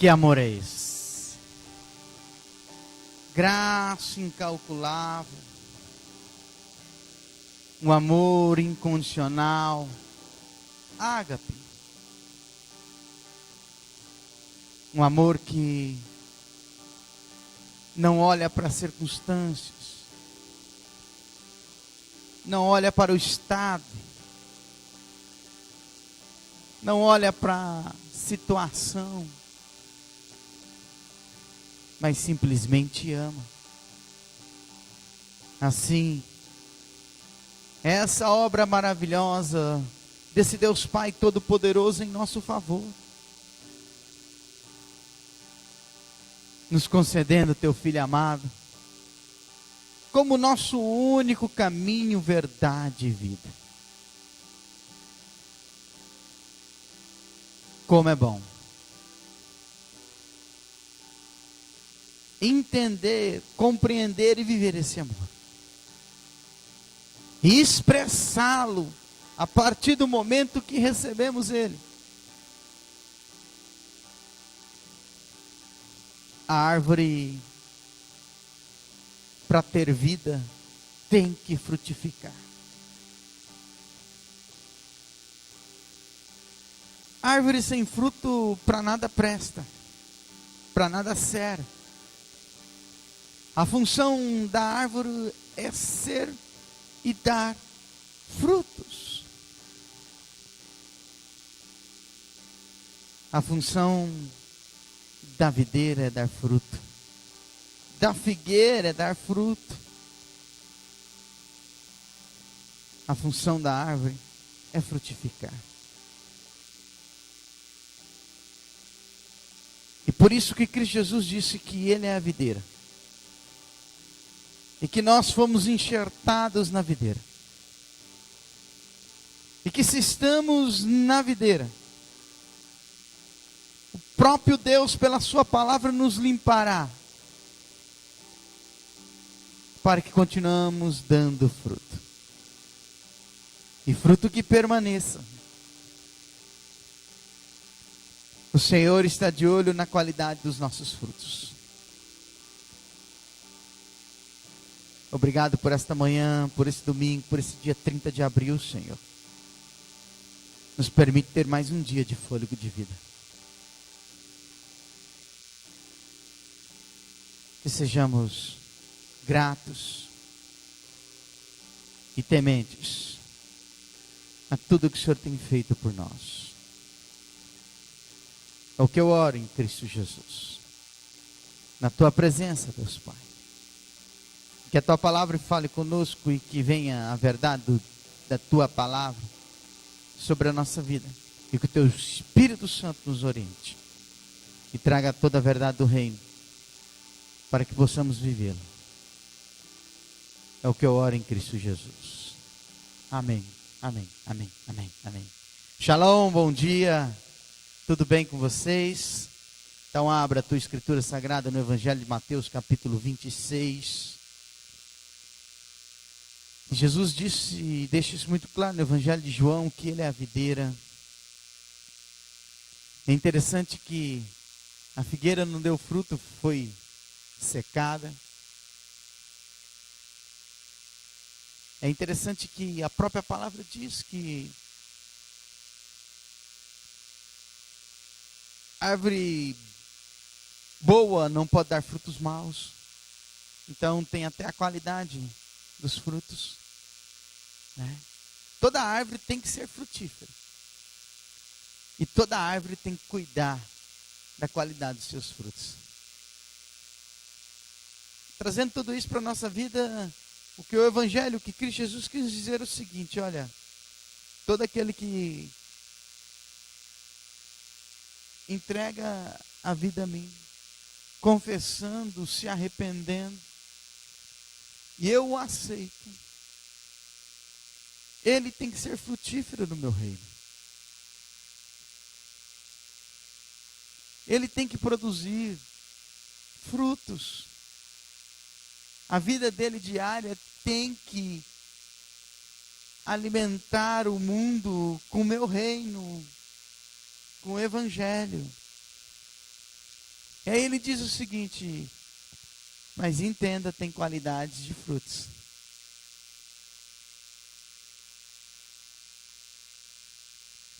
Que amor é esse? Graça incalculável, um amor incondicional, ágape, um amor que não olha para as circunstâncias, não olha para o estado, não olha para a situação, mas simplesmente ama. Assim, essa obra maravilhosa desse Deus Pai Todo-Poderoso em nosso favor, nos concedendo teu Filho amado, como nosso único caminho, verdade e vida. Como é bom entender, compreender e viver esse amor. E expressá-lo a partir do momento que recebemos ele. A árvore, para ter vida, tem que frutificar. Árvore sem fruto para nada presta, para nada serve. A função da árvore é ser e dar frutos. A função da videira é dar fruto, da figueira é dar fruto. A função da árvore é frutificar. E por isso que Cristo Jesus disse que Ele é a videira. E que nós fomos enxertados na videira. E que se estamos na videira, o próprio Deus, pela sua palavra, nos limpará, para que continuamos dando fruto. E fruto que permaneça. O Senhor está de olho na qualidade dos nossos frutos. Obrigado por esta manhã, por esse domingo, por esse dia 30 de abril, Senhor. Nos permite ter mais um dia de fôlego de vida. Que sejamos gratos e tementes a tudo que o Senhor tem feito por nós. É o que eu oro em Cristo Jesus. Na tua presença, Deus Pai. Que a tua palavra fale conosco e que venha a verdade da tua palavra sobre a nossa vida. E que o teu Espírito Santo nos oriente e traga toda a verdade do reino para que possamos vivê-la. É o que eu oro em Cristo Jesus. Amém, amém, amém, amém, amém. Shalom, bom dia. Tudo bem com vocês? Então abra a tua escritura sagrada no Evangelho de Mateus, capítulo 26. Jesus disse, e deixa isso muito claro no Evangelho de João, que Ele é a videira. É interessante que a figueira não deu fruto, foi secada. É interessante que a própria palavra diz que árvore boa não pode dar frutos maus. Então tem até a qualidade dos frutos. Toda árvore tem que ser frutífera. E toda árvore tem que cuidar da qualidade dos seus frutos. Trazendo tudo isso para a nossa vida, o que o Evangelho, o que Cristo Jesus quis dizer é o seguinte: olha, todo aquele que entrega a vida a mim, confessando, se arrependendo, e eu o aceito, ele tem que ser frutífero no meu reino. Ele tem que produzir frutos. A vida dele diária tem que alimentar o mundo com o meu reino, com o Evangelho. E aí ele diz o seguinte: mas entenda, tem qualidades de frutos.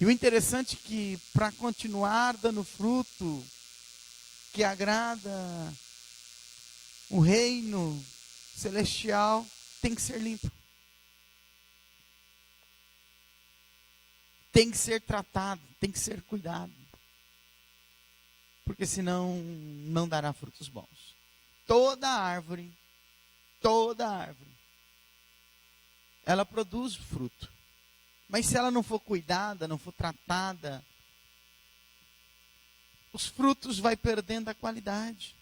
E o interessante é que para continuar dando fruto que agrada o reino celestial, tem que ser limpo. Tem que ser tratado, tem que ser cuidado. Porque senão não dará frutos bons. Toda árvore, ela produz fruto. Mas se ela não for cuidada, não for tratada, os frutos vai perdendo a qualidade.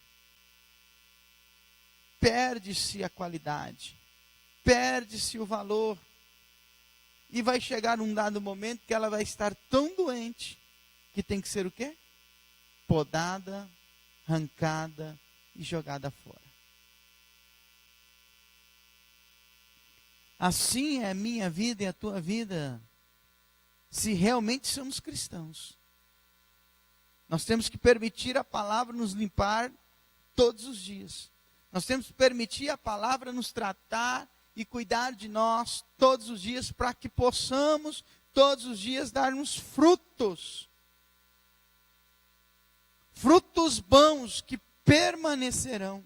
Perde-se a qualidade. Perde-se o valor. E vai chegar um dado momento que ela vai estar tão doente que tem que ser o quê? Podada, arrancada e jogada fora. Assim é a minha vida e a tua vida, se realmente somos cristãos. Nós temos que permitir a palavra nos limpar todos os dias. Nós temos que permitir a palavra nos tratar e cuidar de nós todos os dias, para que possamos todos os dias darmos frutos. Frutos bons que permanecerão.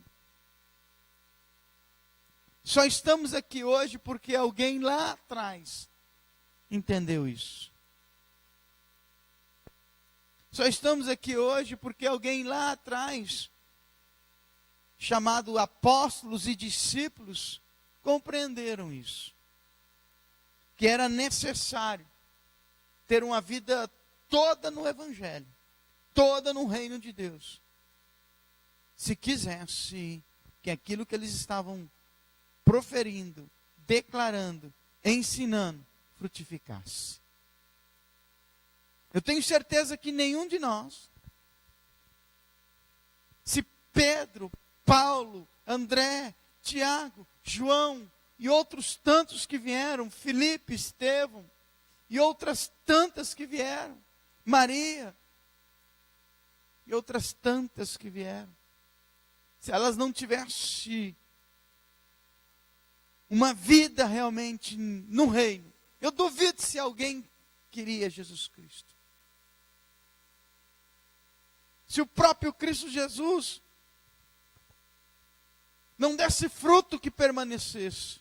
Só estamos aqui hoje porque alguém lá atrás entendeu isso. Só estamos aqui hoje porque alguém lá atrás, chamado apóstolos e discípulos, compreenderam isso. Que era necessário ter uma vida toda no Evangelho, toda no reino de Deus, se quisesse que aquilo que eles estavam proferindo, declarando, ensinando, frutificasse. Eu tenho certeza que nenhum de nós, se Pedro, Paulo, André, Tiago, João e outros tantos que vieram, Filipe, Estevão e outras tantas que vieram, Maria e outras tantas que vieram, se elas não tivessem uma vida realmente no reino, eu duvido se alguém queria Jesus Cristo. Se o próprio Cristo Jesus não desse fruto que permanecesse,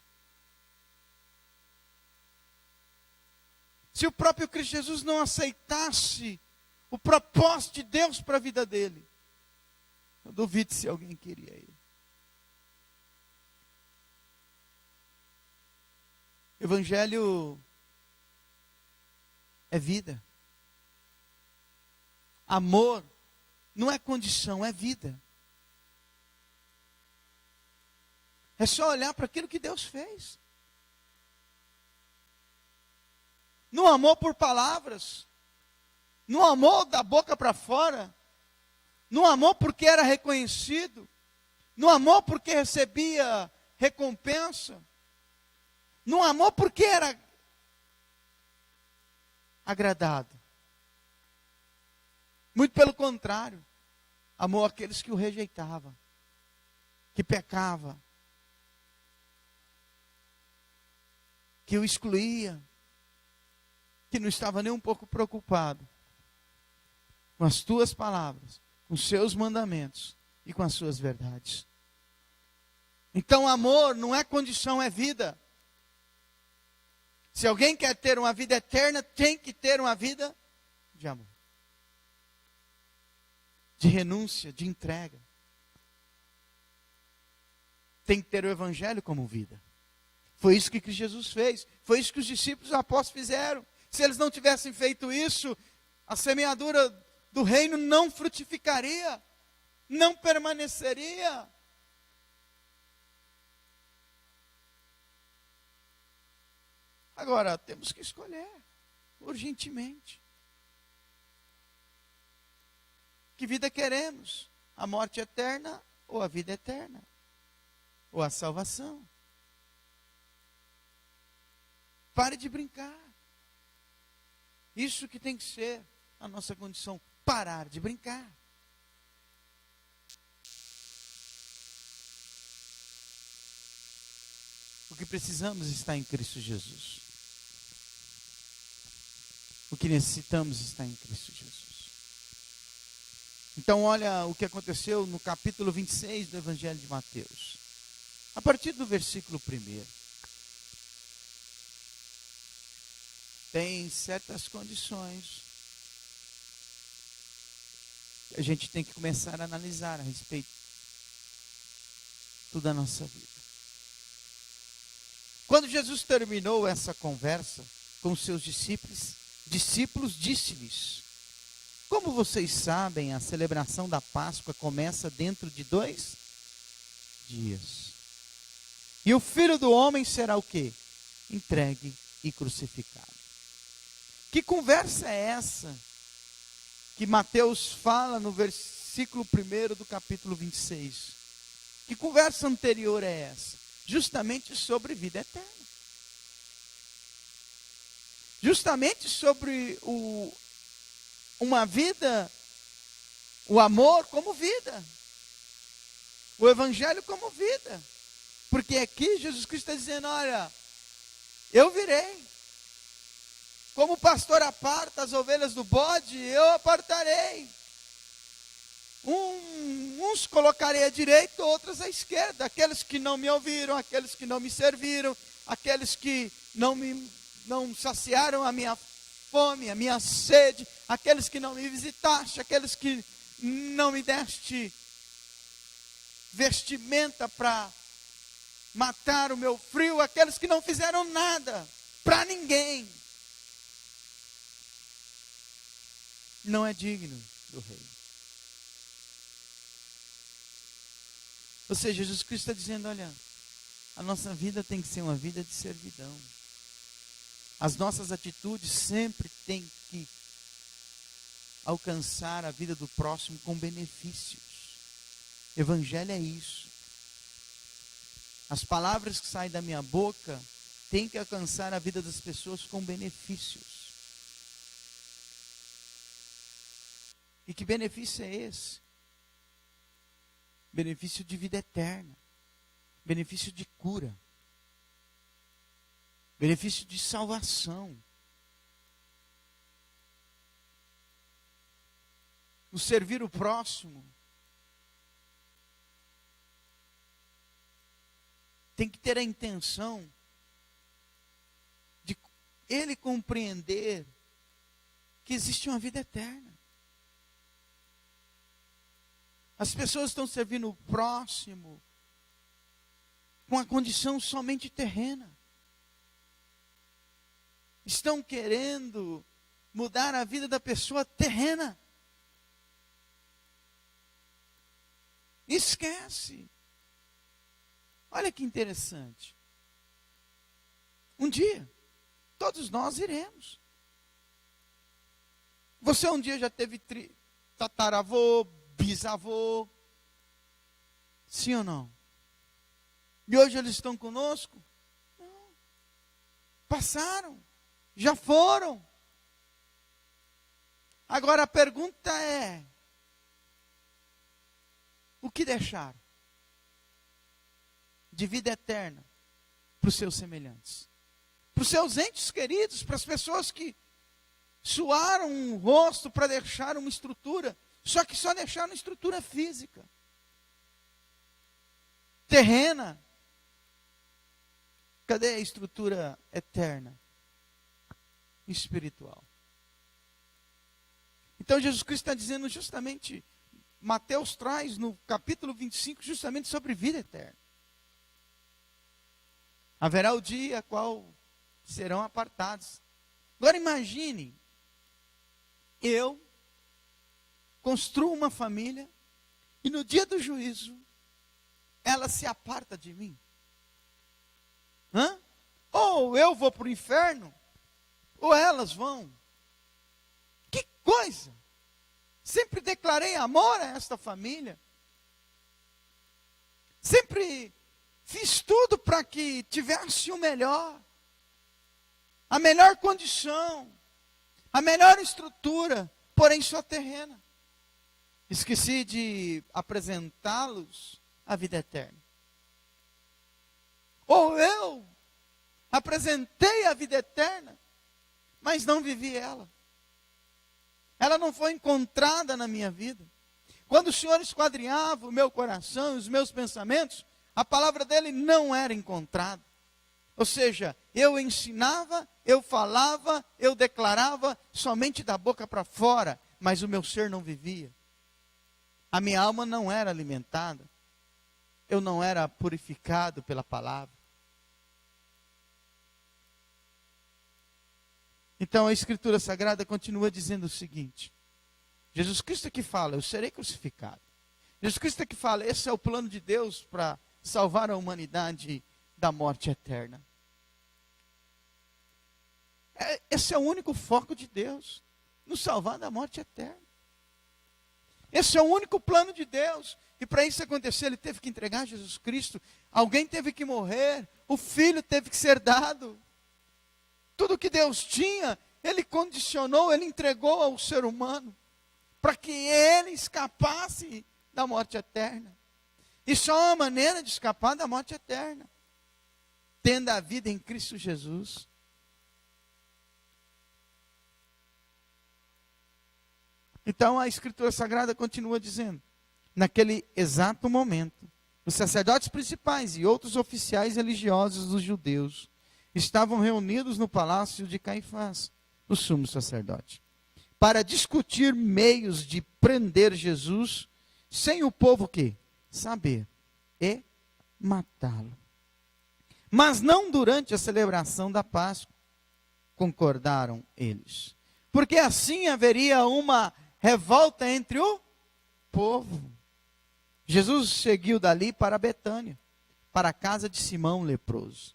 se o próprio Cristo Jesus não aceitasse o propósito de Deus para a vida dele, eu duvido se alguém queria ele. Evangelho é vida. Amor não é condição, é vida. É só olhar para aquilo que Deus fez. Não amou por palavras, não amou da boca para fora, não amou porque era reconhecido, não amou porque recebia recompensa, não amou porque era agradado. Muito pelo contrário, amou aqueles que o rejeitavam, que pecavam, que o excluía, que não estava nem um pouco preocupado com as tuas palavras, com os seus mandamentos e com as suas verdades. Então, amor não é condição, é vida. Se alguém quer ter uma vida eterna, tem que ter uma vida de amor, de renúncia, de entrega. Tem que ter o Evangelho como vida. Foi isso que Cristo Jesus fez. Foi isso que os discípulos e os apóstolos fizeram. Se eles não tivessem feito isso, a semeadura do reino não frutificaria, não permaneceria. Agora, temos que escolher, urgentemente. Que vida queremos? A morte eterna ou a vida eterna? Ou a salvação? Pare de brincar. Isso que tem que ser a nossa condição, parar de brincar. O que precisamos está em Cristo Jesus. O que necessitamos está em Cristo Jesus. Então olha o que aconteceu no capítulo 26 do Evangelho de Mateus. A partir do versículo 1. Tem certas condições que a gente tem que começar a analisar a respeito da nossa vida. Quando Jesus terminou essa conversa com os seus discípulos disse-lhes: como vocês sabem, a celebração da Páscoa começa dentro de 2 dias. E o Filho do Homem será o quê? Entregue e crucificado. Que conversa é essa que Mateus fala no versículo 1 do capítulo 26? Que conversa anterior é essa? Justamente sobre vida eterna. Justamente sobre uma vida, o amor como vida. O Evangelho como vida. Porque aqui Jesus Cristo está dizendo, olha, eu virei. Como o pastor aparta as ovelhas do bode, eu apartarei. Uns colocarei à direita, outros à esquerda. Aqueles que não me ouviram, aqueles que não me serviram, aqueles que não saciaram a minha fome, a minha sede, aqueles que não me visitaste, aqueles que não me deste vestimenta para matar o meu frio, aqueles que não fizeram nada para ninguém. Não é digno do reino. Ou seja, Jesus Cristo está dizendo, olha, a nossa vida tem que ser uma vida de servidão. As nossas atitudes sempre têm que alcançar a vida do próximo com benefícios. Evangelho é isso. As palavras que saem da minha boca têm que alcançar a vida das pessoas com benefícios. E que benefício é esse? Benefício de vida eterna. Benefício de cura. Benefício de salvação. O servir o próximo tem que ter a intenção de ele compreender que existe uma vida eterna. As pessoas estão servindo o próximo com a condição somente terrena. Estão querendo mudar a vida da pessoa terrena. Esquece. Olha que interessante. Um dia, todos nós iremos. Você um dia já teve tataravô, bisavô? Sim ou não? E hoje eles estão conosco? Não. Passaram. Já foram. Agora a pergunta é: o que deixaram de vida eterna para os seus semelhantes? Para os seus entes queridos, para as pessoas que suaram um rosto para deixar uma estrutura, só que só deixaram estrutura física, terrena. Cadê a estrutura eterna? Espiritual. Então Jesus Cristo está dizendo justamente, Mateus traz no capítulo 25 justamente sobre vida eterna. Haverá o dia a qual serão apartados. Agora imagine, eu construo uma família e no dia do juízo ela se aparta de mim. Ou eu vou para o inferno, ou elas vão. Que coisa! Sempre declarei amor a esta família. Sempre fiz tudo para que tivesse o melhor. A melhor condição. A melhor estrutura, porém só terrena. Esqueci de apresentá-los à vida eterna. Ou eu apresentei a vida eterna, mas não vivi ela. Ela não foi encontrada na minha vida. Quando o Senhor esquadrinhava o meu coração, os meus pensamentos, a palavra dele não era encontrada. Ou seja, eu ensinava, eu falava, eu declarava somente da boca para fora, mas o meu ser não vivia. A minha alma não era alimentada. Eu não era purificado pela palavra. Então a Escritura Sagrada continua dizendo o seguinte: Jesus Cristo é que fala, eu serei crucificado. Jesus Cristo é que fala, esse é o plano de Deus para salvar a humanidade da morte eterna. Esse é o único foco de Deus, nos salvar da morte eterna. Esse é o único plano de Deus. E para isso acontecer, ele teve que entregar Jesus Cristo. Alguém teve que morrer. O Filho teve que ser dado. Tudo que Deus tinha, ele condicionou, ele entregou ao ser humano, para que ele escapasse da morte eterna. E só uma maneira de escapar da morte eterna, tendo a vida em Cristo Jesus. Então a Escritura Sagrada continua dizendo, naquele exato momento, os sacerdotes principais e outros oficiais religiosos dos judeus estavam reunidos no palácio de Caifás, o sumo sacerdote, para discutir meios de prender Jesus, sem o povo que saber e matá-lo. Mas não durante a celebração da Páscoa, concordaram eles, porque assim haveria uma revolta entre o povo. Jesus seguiu dali para Betânia, para a casa de Simão leproso.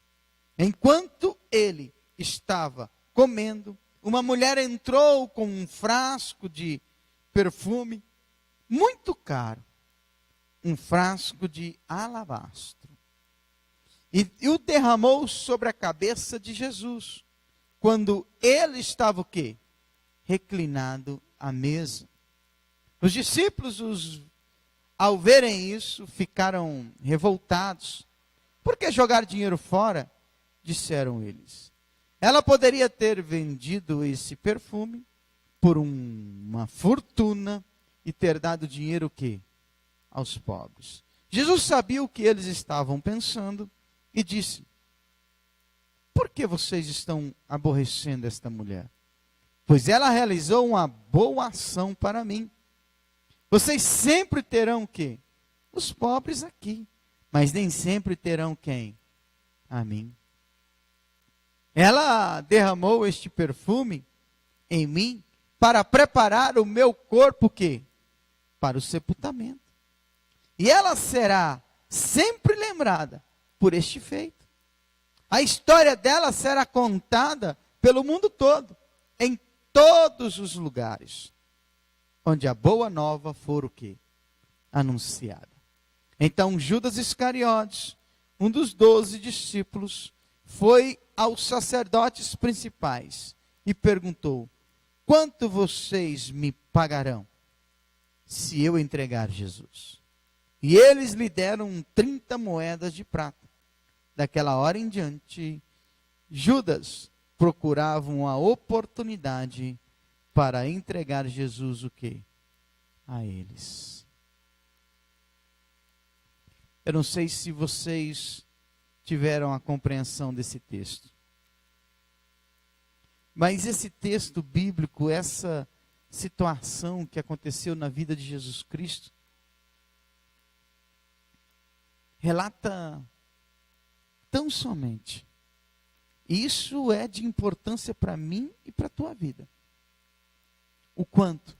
Enquanto ele estava comendo, uma mulher entrou com um frasco de perfume muito caro, um frasco de alabastro, e o derramou sobre a cabeça de Jesus, quando ele estava o quê? Reclinado à mesa. Os discípulos, ao verem isso, ficaram revoltados. Por que jogar dinheiro fora? Disseram eles. Ela poderia ter vendido esse perfume por uma fortuna e ter dado dinheiro o quê? Aos pobres. Jesus sabia o que eles estavam pensando e disse: por que vocês estão aborrecendo esta mulher? Pois ela realizou uma boa ação para mim. Vocês sempre terão o quê? Os pobres aqui, mas nem sempre terão quem? A mim. Ela derramou este perfume em mim para preparar o meu corpo que? Para o sepultamento. E ela será sempre lembrada por este feito. A história dela será contada pelo mundo todo, em todos os lugares, onde a boa nova for o quê? Anunciada. Então Judas Iscariotes, um dos 12 discípulos, foi aos sacerdotes principais e perguntou: quanto vocês me pagarão se eu entregar Jesus? E eles lhe deram 30 moedas de prata. Daquela hora em diante, Judas procurava uma oportunidade para entregar Jesus o quê? A eles. Eu não sei se vocês tiveram a compreensão desse texto. Mas esse texto bíblico, essa situação que aconteceu na vida de Jesus Cristo, relata tão somente. E isso é de importância para mim e para a tua vida. O quanto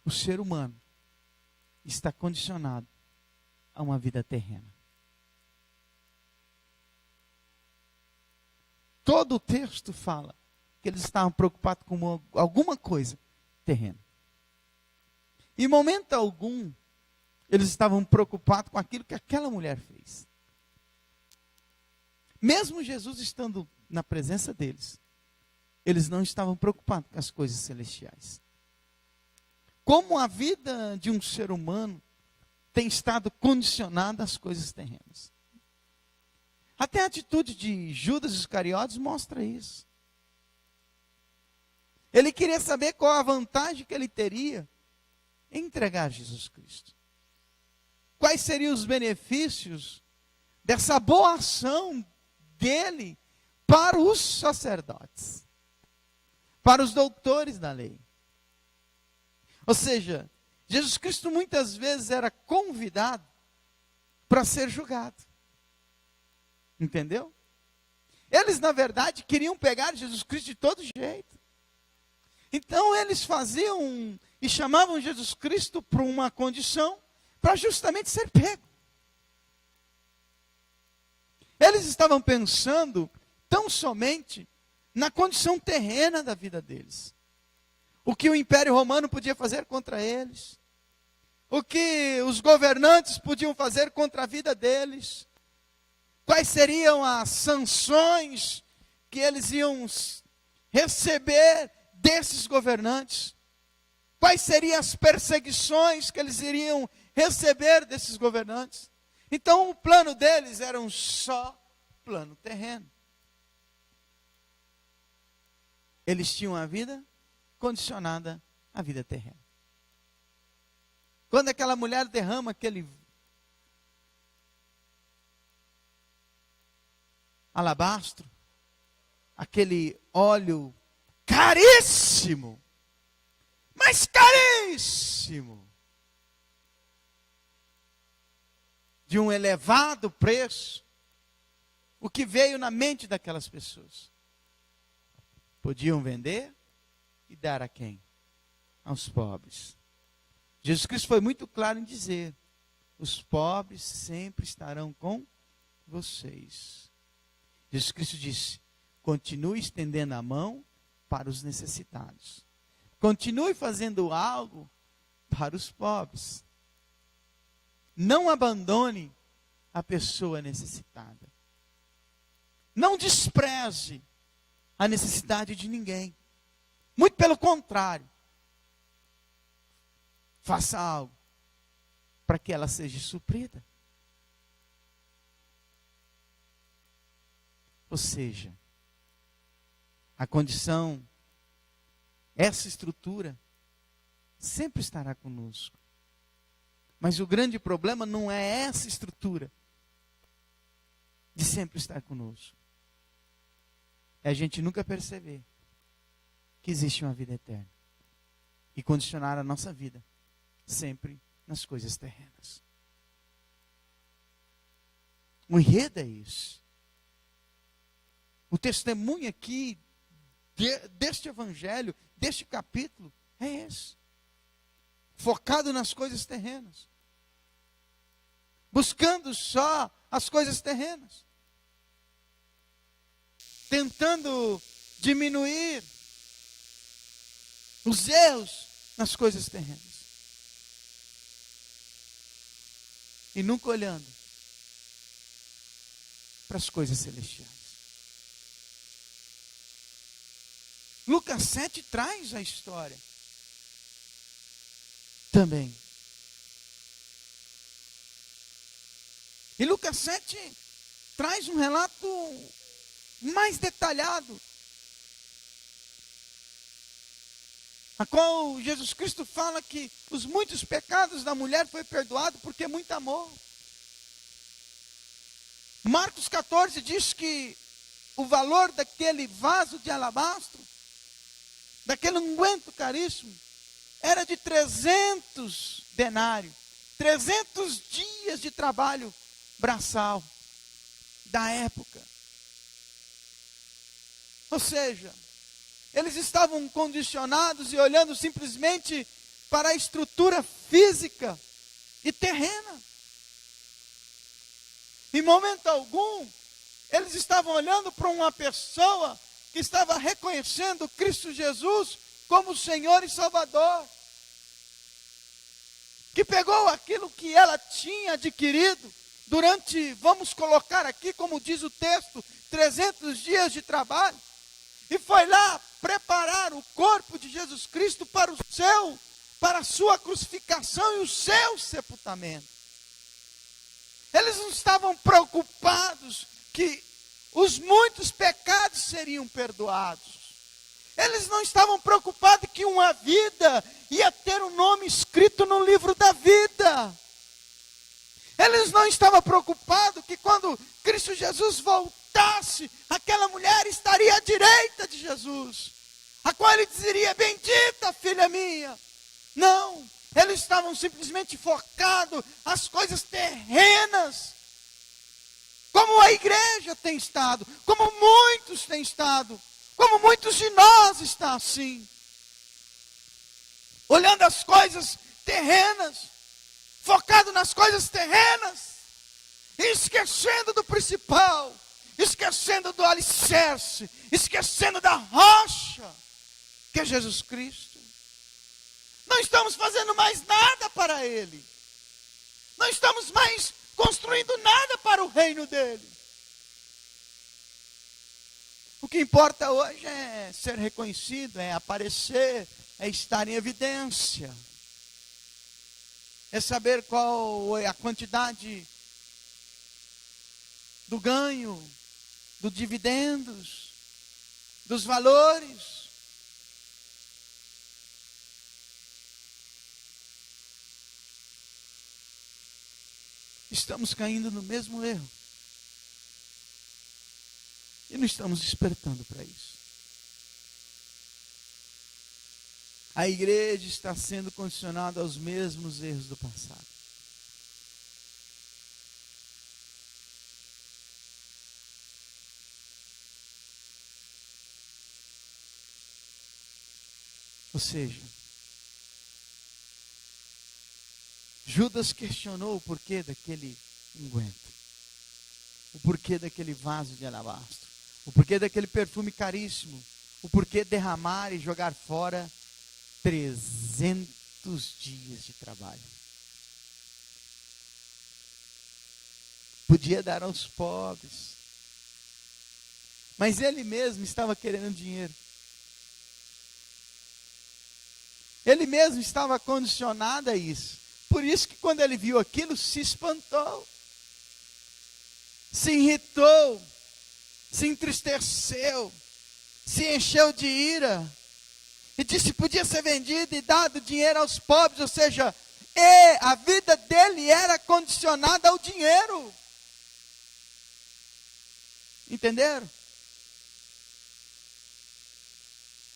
o ser humano está condicionado a uma vida terrena. Todo o texto fala que eles estavam preocupados com alguma coisa terrena. Em momento algum, eles estavam preocupados com aquilo que aquela mulher fez. Mesmo Jesus estando na presença deles, eles não estavam preocupados com as coisas celestiais. Como a vida de um ser humano tem estado condicionada às coisas terrenas. Até a atitude de Judas Iscariotes mostra isso. Ele queria saber qual a vantagem que ele teria em entregar Jesus Cristo. Quais seriam os benefícios dessa boa ação dele para os sacerdotes, para os doutores da lei. Ou seja, Jesus Cristo muitas vezes era convidado para ser julgado. Entendeu? Eles, na verdade, queriam pegar Jesus Cristo de todo jeito. Então, eles faziam e chamavam Jesus Cristo para uma condição para justamente ser pego. Eles estavam pensando tão somente na condição terrena da vida deles. O que o Império Romano podia fazer contra eles. O que os governantes podiam fazer contra a vida deles. Quais seriam as sanções que eles iam receber desses governantes? Quais seriam as perseguições que eles iriam receber desses governantes? Então o plano deles era um só plano terreno. Eles tinham a vida condicionada à vida terrena. Quando aquela mulher derrama aquele alabastro, aquele óleo caríssimo, mas caríssimo, de um elevado preço, o que veio na mente daquelas pessoas? Podiam vender e dar a quem? Aos pobres. Jesus Cristo foi muito claro em dizer: os pobres sempre estarão com vocês. Jesus Cristo disse: continue estendendo a mão para os necessitados. Continue fazendo algo para os pobres. Não abandone a pessoa necessitada. Não despreze a necessidade de ninguém. Muito pelo contrário. Faça algo para que ela seja suprida. Ou seja, a condição, essa estrutura, sempre estará conosco. Mas o grande problema não é essa estrutura de sempre estar conosco. É a gente nunca perceber que existe uma vida eterna. E condicionar a nossa vida sempre nas coisas terrenas. O enredo é isso. O testemunho aqui deste evangelho, deste capítulo, é esse. Focado nas coisas terrenas. Buscando só as coisas terrenas. Tentando diminuir os erros nas coisas terrenas. E nunca olhando para as coisas celestiais. Lucas 7 traz a história também. E Lucas 7 traz um relato mais detalhado, a qual Jesus Cristo fala que os muitos pecados da mulher foi perdoado porque muito amor. Marcos 14 diz que o valor daquele vaso de alabastro, daquele unguento caríssimo, era de 300 denários, 300 dias de trabalho braçal da época. Ou seja, eles estavam condicionados e olhando simplesmente para a estrutura física e terrena. Em momento algum, eles estavam olhando para uma pessoa que estava reconhecendo Cristo Jesus como Senhor e Salvador. Que pegou aquilo que ela tinha adquirido durante, vamos colocar aqui, como diz o texto, 300 dias de trabalho. E foi lá preparar o corpo de Jesus Cristo para a sua crucificação e o seu sepultamento. Eles não estavam preocupados que os muitos pecados seriam perdoados. Eles não estavam preocupados que uma vida ia ter um nome escrito no livro da vida. Eles não estavam preocupados que quando Cristo Jesus voltasse, aquela mulher estaria à direita de Jesus, a qual ele diria: bendita filha minha. Não, eles estavam simplesmente focados nas coisas terrenas, como a igreja tem estado, como muitos têm estado, como muitos de nós estão assim, olhando as coisas terrenas, focado nas coisas terrenas, e esquecendo do principal, esquecendo do alicerce, esquecendo da rocha, que é Jesus Cristo. Não estamos fazendo mais nada para Ele, não estamos mais construindo nada para o reino dEle. O que importa hoje é ser reconhecido, é aparecer, é estar em evidência, é saber qual é a quantidade do ganho, dos dividendos, dos valores. Estamos caindo no mesmo erro. E não estamos despertando para isso. A igreja está sendo condicionada aos mesmos erros do passado. Ou seja, Judas questionou o porquê daquele unguento, o porquê daquele vaso de alabastro, o porquê daquele perfume caríssimo, o porquê derramar e jogar fora 300 dias de trabalho. Podia dar aos pobres, mas ele mesmo estava querendo dinheiro. Ele mesmo estava condicionado a isso. Por isso que quando ele viu aquilo, se espantou, se irritou, se entristeceu, se encheu de ira, e disse que podia ser vendido e dado dinheiro aos pobres. Ou seja, a vida dele era condicionada ao dinheiro. Entenderam?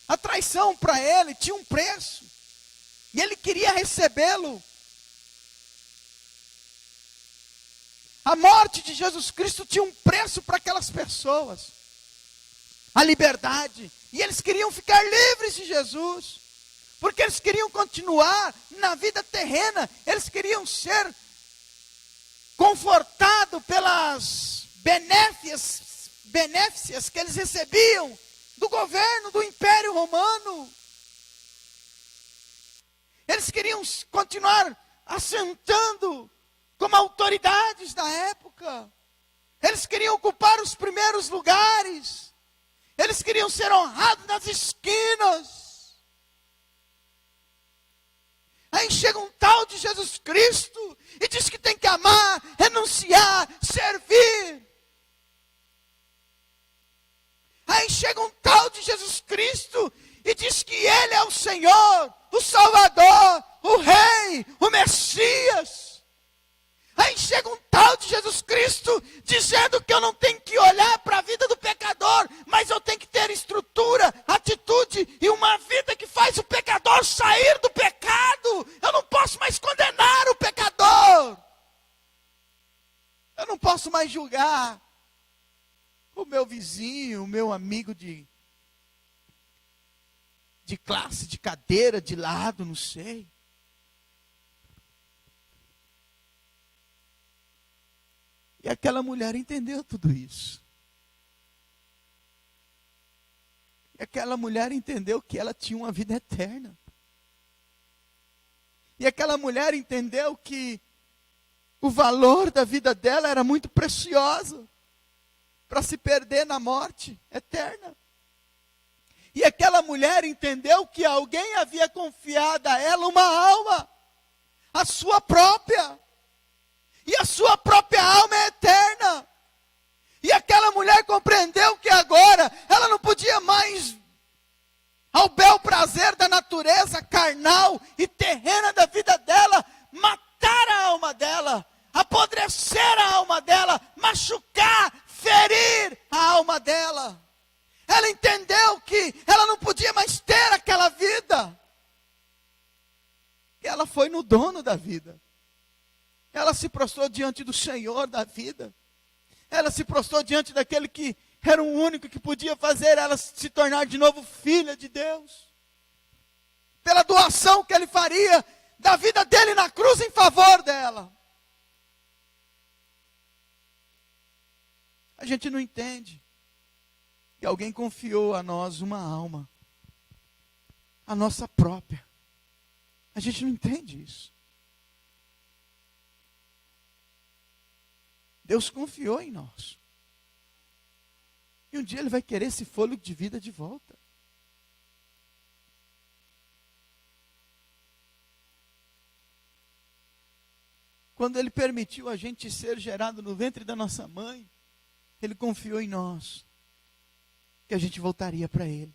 A traição para ele tinha um preço, e ele queria recebê-lo. A morte de Jesus Cristo tinha um preço para aquelas pessoas, a liberdade, e eles queriam ficar livres de Jesus, porque eles queriam continuar na vida terrena, eles queriam ser confortados pelas benéficias que eles recebiam do governo do Império Romano. Eles queriam continuar assentando como autoridades da época. Eles queriam ocupar os primeiros lugares. Eles queriam ser honrados nas esquinas. Aí chega um tal de Jesus Cristo e diz que tem que amar, renunciar, servir. Aí chega um tal de Jesus Cristo e diz que Ele é o Senhor, o Salvador, o Rei, o Messias. Aí chega um tal de Jesus Cristo dizendo que eu não tenho que olhar para a vida do pecador, mas eu tenho que ter estrutura, atitude e uma vida que faz o pecador sair do pecado. Eu não posso mais condenar o pecador. Eu não posso mais julgar o meu vizinho, o meu amigo de classe, de cadeira, de lado, não sei. E aquela mulher entendeu tudo isso. E aquela mulher entendeu que ela tinha uma vida eterna. E aquela mulher entendeu que o valor da vida dela era muito precioso para se perder na morte eterna. E aquela mulher entendeu que alguém havia confiado a ela uma alma, a sua própria. E a sua própria alma é eterna. E aquela compreendeu que agora ela não podia mais, ao bel prazer da natureza carnal e terrena da vida dela, matar a alma dela, apodrecer a alma dela, machucar, ferir a alma dela. Ela entendeu que ela não podia mais ter aquela vida. Ela foi no dono da vida. Ela se prostrou diante do Senhor da vida. Ela se prostrou diante daquele que era o único que podia fazer ela se tornar de novo filha de Deus. Pela doação que ele faria da vida dele na cruz em favor dela. A gente não entende que alguém confiou a nós uma alma, a nossa própria. A gente não entende isso. Deus confiou em nós. E um dia Ele vai querer esse fôlego de vida de volta. Quando Ele permitiu a gente ser gerado no ventre da nossa mãe, Ele confiou em nós, que a gente voltaria para Ele.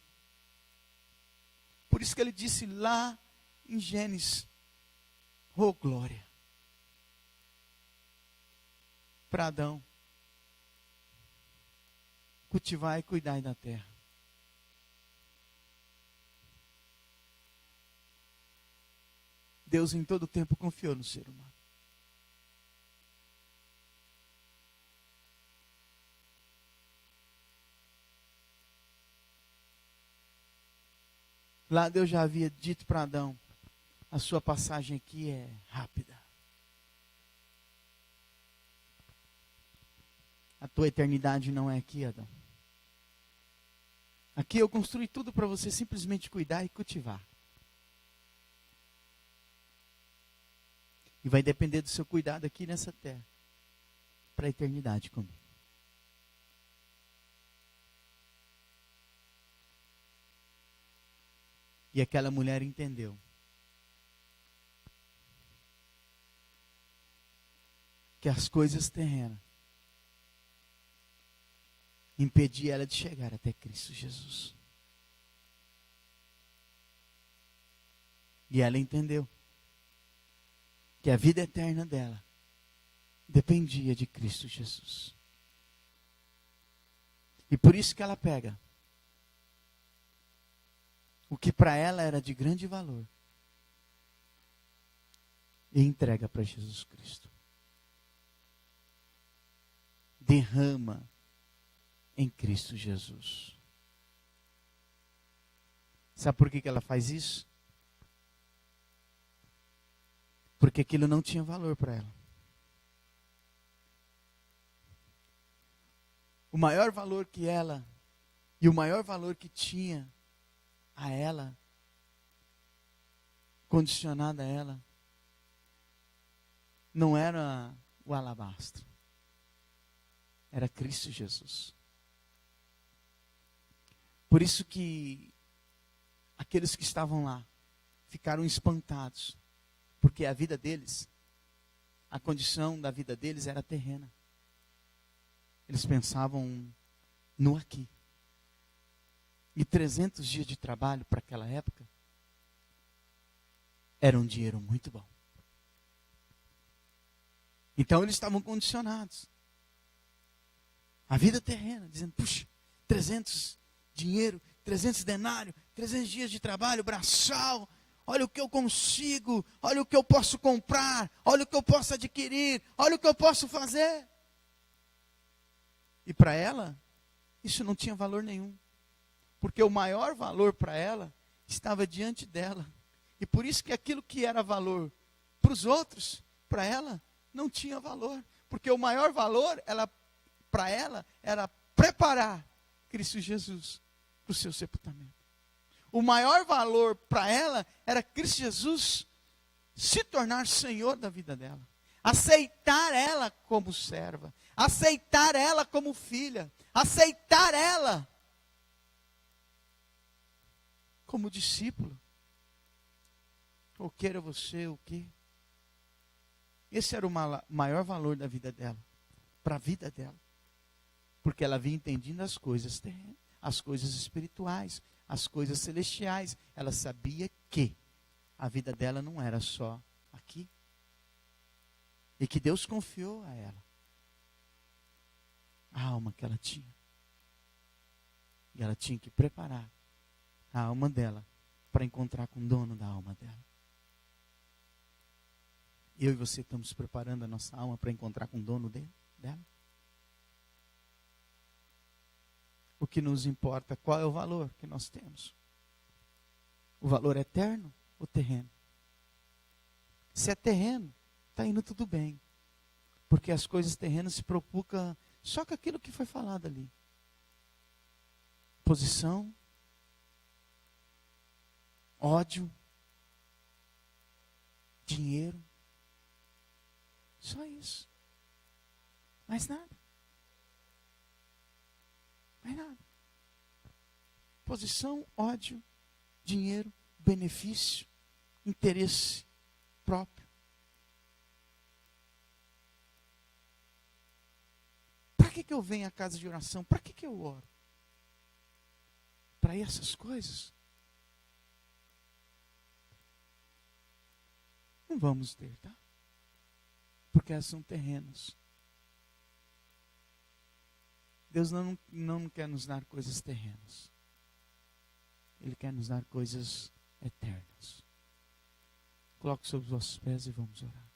Por isso que Ele disse lá em Gênesis, oh glória, para Adão, cultivar e cuidar da terra. Deus em todo tempo confiou no ser humano. Lá Deus já havia dito para Adão, a sua passagem aqui é rápida. A tua eternidade não é aqui, Adão. Aqui eu construí tudo para você simplesmente cuidar e cultivar. E vai depender do seu cuidado aqui nessa terra, para a eternidade comigo. E aquela mulher entendeu. Que as coisas terrenas impediam ela de chegar até Cristo Jesus. E ela entendeu que a vida eterna dela dependia de Cristo Jesus. E por isso que ela pega o que para ela era de grande valor e entrega para Jesus Cristo. Derrama em Cristo Jesus. Sabe por que ela faz isso? Porque aquilo não tinha valor para ela. O maior valor que ela, e o maior valor que tinha a ela, condicionado a ela, não era o alabastro. Era Cristo Jesus. Por isso que aqueles que estavam lá ficaram espantados, porque a vida deles, a condição da vida deles era terrena. Eles pensavam no aqui. E 300 dias de trabalho para aquela época era um dinheiro muito bom. Então eles estavam condicionados. A vida terrena, dizendo, puxa, 300 dinheiro, 300 denário, 300 dias de trabalho, braçal, olha o que eu consigo, olha o que eu posso comprar, olha o que eu posso adquirir, olha o que eu posso fazer. E para ela, isso não tinha valor nenhum. Porque o maior valor para ela estava diante dela. E por isso que aquilo que era valor para os outros, para ela, não tinha valor. Porque o maior valor, para ela, era preparar Cristo Jesus para o seu sepultamento. O maior valor para ela era Cristo Jesus se tornar Senhor da vida dela. Aceitar ela como serva. Aceitar ela como filha. Aceitar ela como discípulo. Ou queira você o quê? Esse era o maior valor da vida dela. Para a vida dela. Porque ela vinha entendendo as coisas terrenas, as coisas espirituais, as coisas celestiais. Ela sabia que a vida dela não era só aqui. E que Deus confiou a ela a alma que ela tinha. E ela tinha que preparar a alma dela para encontrar com o dono da alma dela. Eu e você estamos preparando a nossa alma para encontrar com o dono dela? O que nos importa, qual é o valor que nós temos? O valor eterno ou terreno? Se é terreno, está indo tudo bem. Porque as coisas terrenas se preocupam só com aquilo que foi falado ali. Posição, ódio, dinheiro. Só isso. Mais nada. Mais nada. Posição, ódio, dinheiro, benefício, interesse próprio. Para que eu venho à casa de oração? Para que eu oro? Para essas coisas? Não vamos ter, tá? Porque elas são terrenos. Deus não quer nos dar coisas terrenas. Ele quer nos dar coisas eternas. Coloque sobre os vossos pés e vamos orar.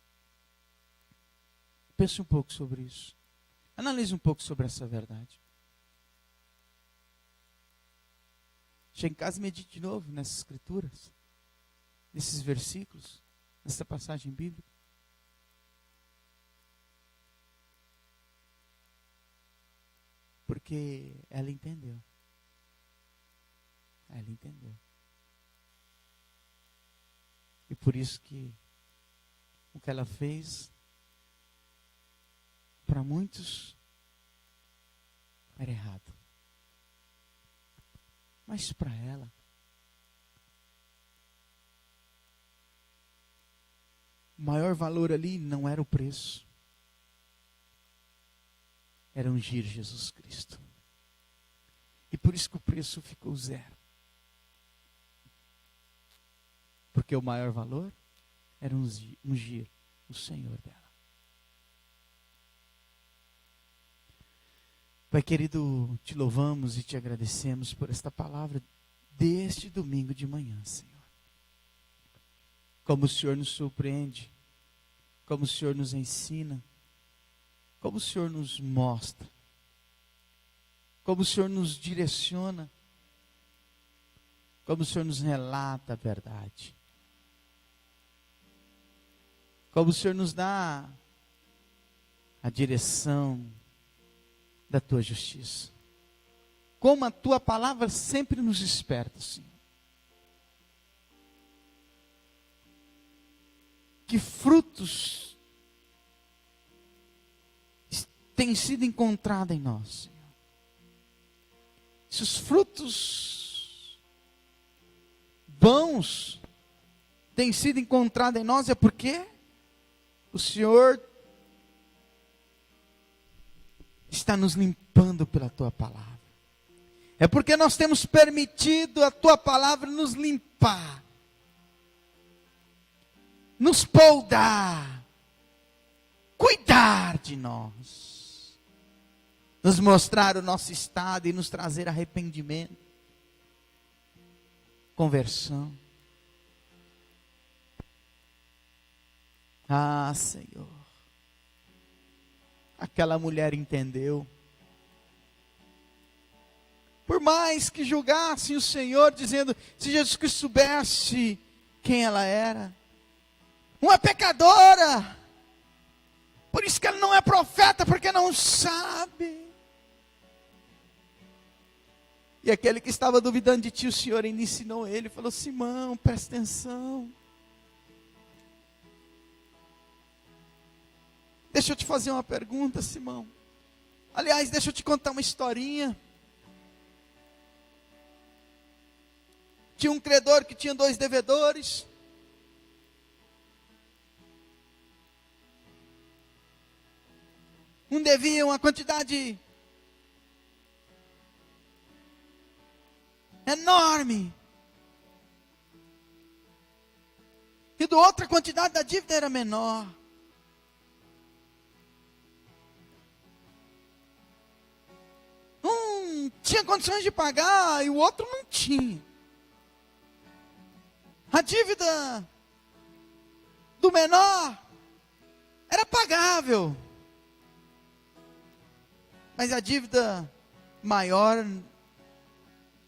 Pense um pouco sobre isso. Analise um pouco sobre essa verdade. Chegue em casa e medite de novo nessas escrituras, nesses versículos, nessa passagem bíblica. Porque ela entendeu. Ela entendeu. E por isso que o que ela fez, para muitos, era errado. Mas para ela, o maior valor ali não era o preço. Era ungir Jesus Cristo. E por isso que o preço ficou zero. Porque o maior valor era ungir o Senhor dela. Pai querido, te louvamos e te agradecemos por esta palavra deste domingo de manhã, Senhor. Como o Senhor nos surpreende, como o Senhor nos ensina, como o Senhor nos mostra, como o Senhor nos direciona, como o Senhor nos relata a verdade, como o Senhor nos dá a direção da tua justiça, como a tua palavra sempre nos desperta, Senhor. Que frutos têm sido encontrados em nós, Senhor. Se os frutos bons têm sido encontrados em nós, é porque o Senhor está nos limpando pela tua palavra. É porque nós temos permitido a tua palavra nos limpar, nos poldar, cuidar de nós, nos mostrar o nosso estado e nos trazer arrependimento, conversão. Ah, Senhor, aquela mulher entendeu. Por mais que julgassem o Senhor, dizendo, se Jesus Cristo soubesse quem ela era, uma pecadora, por isso que ela não é profeta, porque não sabe. E aquele que estava duvidando de ti, o Senhor ainda ensinou ele, falou, Simão, presta atenção. Deixa eu te fazer uma pergunta, Simão. Aliás, deixa eu te contar uma historinha. Tinha um credor que tinha 2 devedores. Um devia uma quantidade enorme. E do outro a quantidade da dívida era menor. Um tinha condições de pagar e o outro não tinha. A dívida do menor era pagável, mas a dívida maior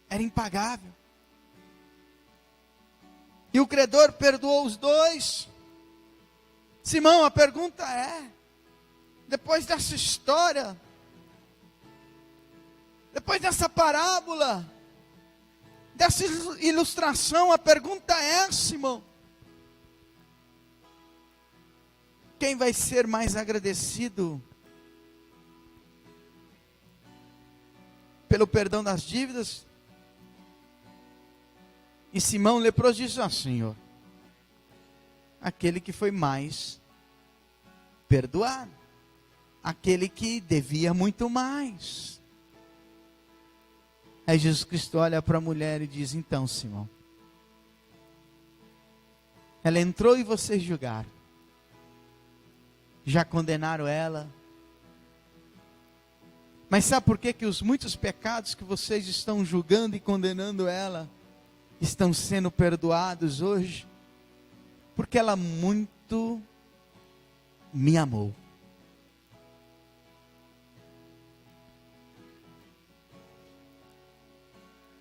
era impagável. E o credor perdoou os dois. Simão, a pergunta é, depois dessa história, depois dessa parábola, dessa ilustração, a pergunta é, Simão, quem vai ser mais agradecido pelo perdão das dívidas? E Simão leproso disse: ó Senhor, aquele que foi mais perdoado, aquele que devia muito mais. Aí Jesus Cristo olha para a mulher e diz: então, Simão, ela entrou e vocês julgaram, já condenaram ela, mas sabe por que os muitos pecados que vocês estão julgando e condenando ela, estão sendo perdoados hoje? Porque ela muito me amou.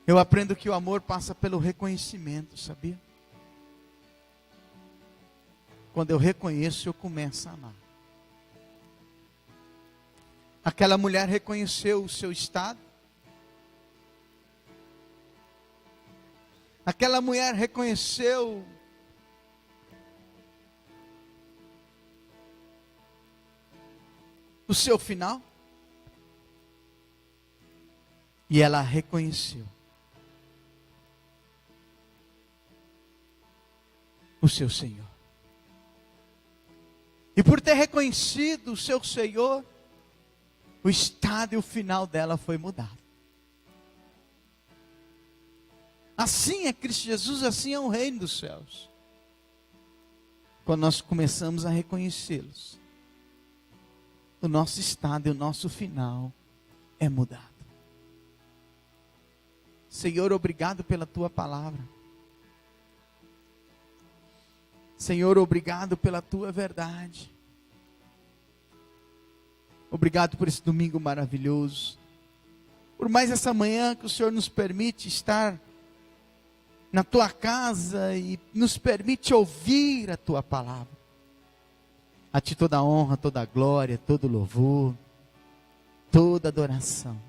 Eu aprendo que o amor passa pelo reconhecimento, sabia? Quando eu reconheço, eu começo a amar. Aquela mulher reconheceu o seu estado. Aquela mulher reconheceu o seu final. E ela reconheceu o seu Senhor. E por ter reconhecido o seu Senhor, o estado e o final dela foi mudado. Assim é Cristo Jesus, assim é o reino dos céus. Quando nós começamos a reconhecê-los, o nosso estado e o nosso final é mudado. Senhor, obrigado pela tua palavra. Senhor, obrigado pela tua verdade. Obrigado por esse domingo maravilhoso. Por mais essa manhã que o Senhor nos permite estar na tua casa e nos permite ouvir a tua palavra. A ti toda a honra, toda a glória, todo o louvor, toda a adoração.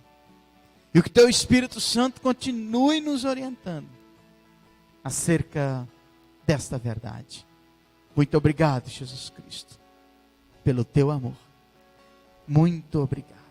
E o que teu Espírito Santo continue nos orientando acerca desta verdade. Muito obrigado, Jesus Cristo, pelo teu amor. Muito obrigado.